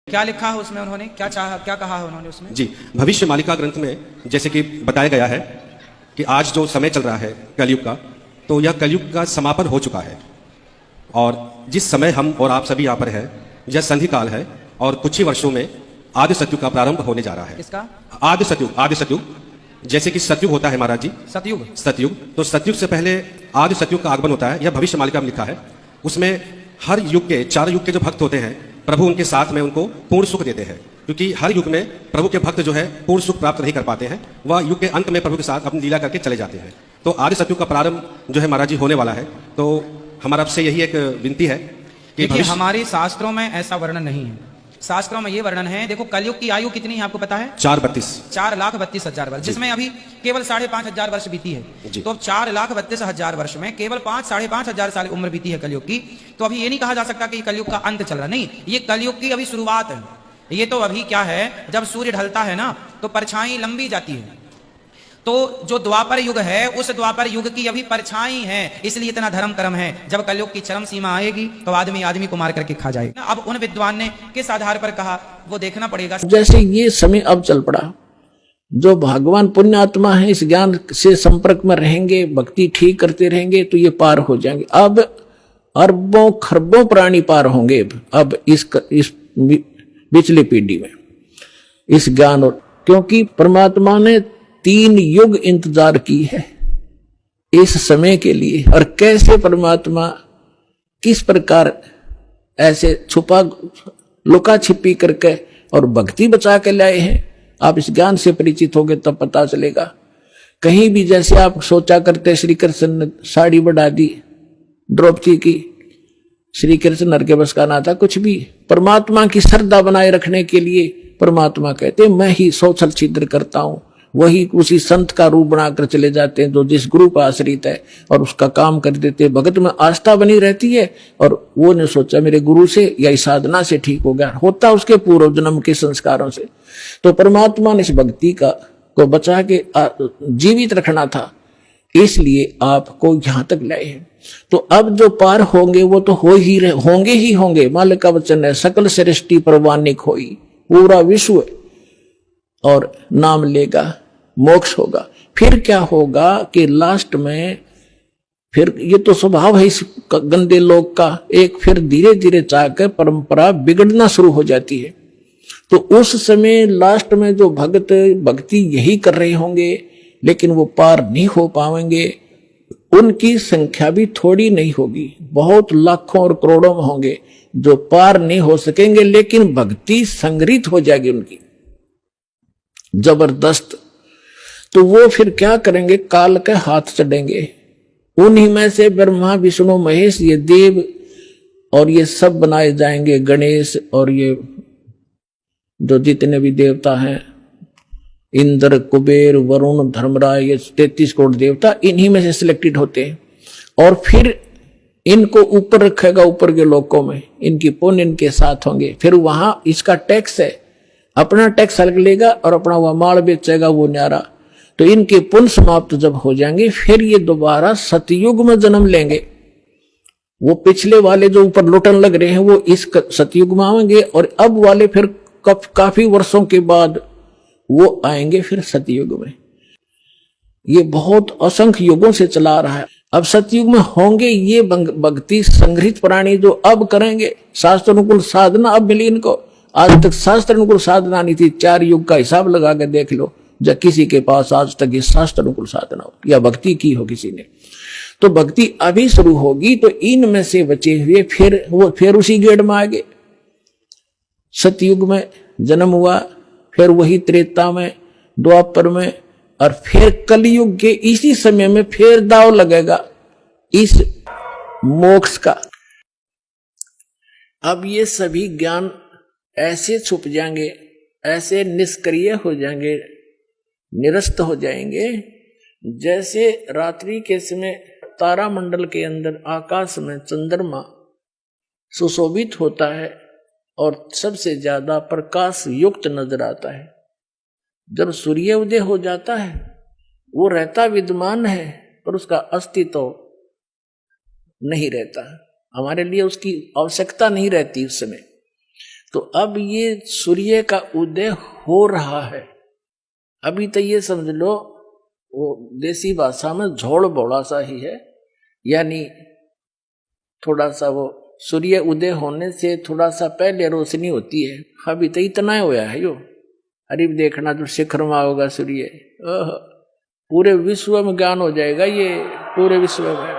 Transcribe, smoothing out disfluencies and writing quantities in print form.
क्या लिखा है उसमें, उन्होंने क्या चाहा, क्या कहा है उन्होंने उसमें? जी, भविष्य मालिका ग्रंथ में जैसे कि बताया गया है कि आज जो समय चल रहा है कलयुग का, तो यह कलयुग का समापन हो चुका है। और जिस समय हम और आप सभी यहाँ पर हैं, यह संधि काल है और कुछ ही वर्षों में आदि सतयुग का प्रारंभ होने जा रहा है। किसका? आदि सतयुग। जैसे कि सतयुग होता है महाराज जी, सतयुग, तो सतयुग से पहले आदि सतयुग का आगमन होता है। यह भविष्य मालिका में लिखा है। उसमें हर युग के, चार युग के जो भक्त होते हैं, प्रभु उनके साथ में उनको पूर्ण सुख देते हैं, क्योंकि हर युग में प्रभु के भक्त जो है पूर्ण सुख प्राप्त नहीं कर पाते हैं। वह युग के अंत में प्रभु के साथ अपनी लीला करके चले जाते हैं। तो आदि सतयुग का प्रारंभ जो है महाराज जी होने वाला है। तो हमारा आपसे यही एक विनती है कि हमारे शास्त्रों में ऐसा वर्णन नहीं है। शास्त्रों में ये वर्णन है, देखो कलयुग की आयु कितनी है आपको पता है? 4,32,000 वर्ष, जिसमें अभी केवल 5,500 वर्ष बीती है। तो 4,32,000 वर्ष में केवल 5,500 साल उम्र बीती है कलयुग की। तो अभी ये नहीं कहा जा सकता कि कलयुग का अंत चल रहा, नहीं, ये कलयुग की अभी शुरुआत है। ये तो अभी क्या है, जब सूर्य ढलता है ना तो परछाई लंबी जाती है। तो जो द्वापर युग है, उस द्वापर युग की अभी परछाई है, इसलिए इतना धर्म कर्म है। जब कलयुग की चरम सीमा आएगी तो आदमी को मार करके खा जाएगा। अब उन विद्वान ने किस आधार पर कहा वो देखना पड़ेगा। जैसे ये समय अब चल पड़ा, जो भगवान पुण्य आत्मा है इस ज्ञान से संपर्क में रहेंगे, भक्ति ठीक करते रहेंगे तो ये पार हो जाएंगे। अब अरबों खरबों प्राणी पार होंगे अब इस पिछली पीढ़ी में इस ज्ञान, और क्योंकि परमात्मा ने 3 युग इंतजार की है इस समय के लिए। और कैसे परमात्मा किस प्रकार ऐसे छुपा लुका छिपी करके और भक्ति बचा के लाए हैं, आप इस ज्ञान से परिचित होगे तब पता चलेगा। कहीं भी जैसे आप सोचा करते श्री कृष्ण ने साड़ी बढ़ा दी द्रौपदी की, श्री कृष्ण नर के बस का ना था कुछ भी। परमात्मा की श्रद्धा बनाए रखने के लिए परमात्मा कहते मैं ही 100 छल छिद्र करता हूं, वही उसी संत का रूप बनाकर चले जाते हैं जो जिस गुरु पर आश्रित है और उसका काम कर देते। भगत में आस्था बनी रहती है और वो ने सोचा मेरे गुरु से या इस साधना से ठीक हो गया, होता उसके पूर्व जन्म के संस्कारों से। तो परमात्मा ने इस भक्ति को बचा के जीवित रखना था, इसलिए आपको यहां तक लाए हैं। तो अब जो पार होंगे वो तो होंगे ही होंगे। मालिक का वचन है, सकल सृष्टि परवानिक होई, पूरा विश्व और नाम लेगा, मोक्ष होगा। फिर क्या होगा कि लास्ट में फिर ये तो स्वभाव है इस गंदे लोग का, एक फिर धीरे धीरे चाहकर परंपरा बिगड़ना शुरू हो जाती है। तो उस समय लास्ट में जो भक्त भक्ति यही कर रहे होंगे लेकिन वो पार नहीं हो पाएंगे, उनकी संख्या भी थोड़ी नहीं होगी, बहुत लाखों और करोड़ों में होंगे जो पार नहीं हो सकेंगे, लेकिन भक्ति संग्रहित हो जाएगी उनकी जबरदस्त। तो वो फिर क्या करेंगे, काल के हाथ चढ़ेंगे। उन्हीं में से ब्रह्मा विष्णु महेश ये देव और ये सब बनाए जाएंगे, गणेश और ये जो जितने भी देवता हैं, इंद्र कुबेर वरुण धर्मराज, ये 33 करोड़ देवता इन्हीं में से सिलेक्टेड होते हैं। और फिर इनको ऊपर रखेगा, ऊपर के लोकों में इनकी पुण्य इनके साथ होंगे। फिर वहां इसका टैक्स है, अपना टैक्स अलग लेगा और अपना वह माल बेचेगा वो न्यारा। तो इनके पुण्य समाप्त जब हो जाएंगे फिर ये दोबारा सतयुग में जन्म लेंगे। वो पिछले वाले जो ऊपर लुटन लग रहे हैं वो इस सतयुग में आएंगे, और अब वाले फिर काफी वर्षों के बाद वो आएंगे फिर सतयुग में। ये बहुत असंख्य युगों से चला रहा है। अब सतयुग में होंगे ये भक्ति संग्रहित प्राणी जो अब करेंगे शास्त्र अनुकूल साधना। अब मिली इनको, आज तक शास्त्र अनुकूल साधना नहीं थी। 4 युग का हिसाब लगा के देख लो जब किसी के पास आज तक ये शास्त्र अनुकूल साधना हो या भक्ति की हो किसी ने। तो भक्ति अभी शुरू होगी तो इनमें से बचे हुए फिर उसी गेड़ में आगे। सतयुग में जन्म हुआ, फिर वही त्रेता में, द्वापर में, और फिर कलयुग के इसी समय में फिर दाव लगेगा इस मोक्ष का। अब ये सभी ज्ञान ऐसे छुप जाएंगे, ऐसे निष्क्रिय हो जाएंगे, निरस्त हो जाएंगे, जैसे रात्रि के समय तारामंडल के अंदर आकाश में चंद्रमा सुशोभित होता है और सबसे ज्यादा प्रकाश युक्त नजर आता है। जब सूर्य उदय हो जाता है वो रहता विद्यमान है पर उसका अस्तित्व नहीं रहता, हमारे लिए उसकी आवश्यकता नहीं रहती उस समय। तो अब ये सूर्य का उदय हो रहा है। अभी तो ये समझ लो वो देसी भाषा में झोड़ बोड़ा सा ही है, यानी थोड़ा सा वो सूर्य उदय होने से थोड़ा सा पहले रोशनी होती है। अभी तो इतना होया है यो। अरे देखना जो शिखर में होगा सूर्य, पूरे विश्व में ज्ञान हो जाएगा ये, पूरे विश्व में।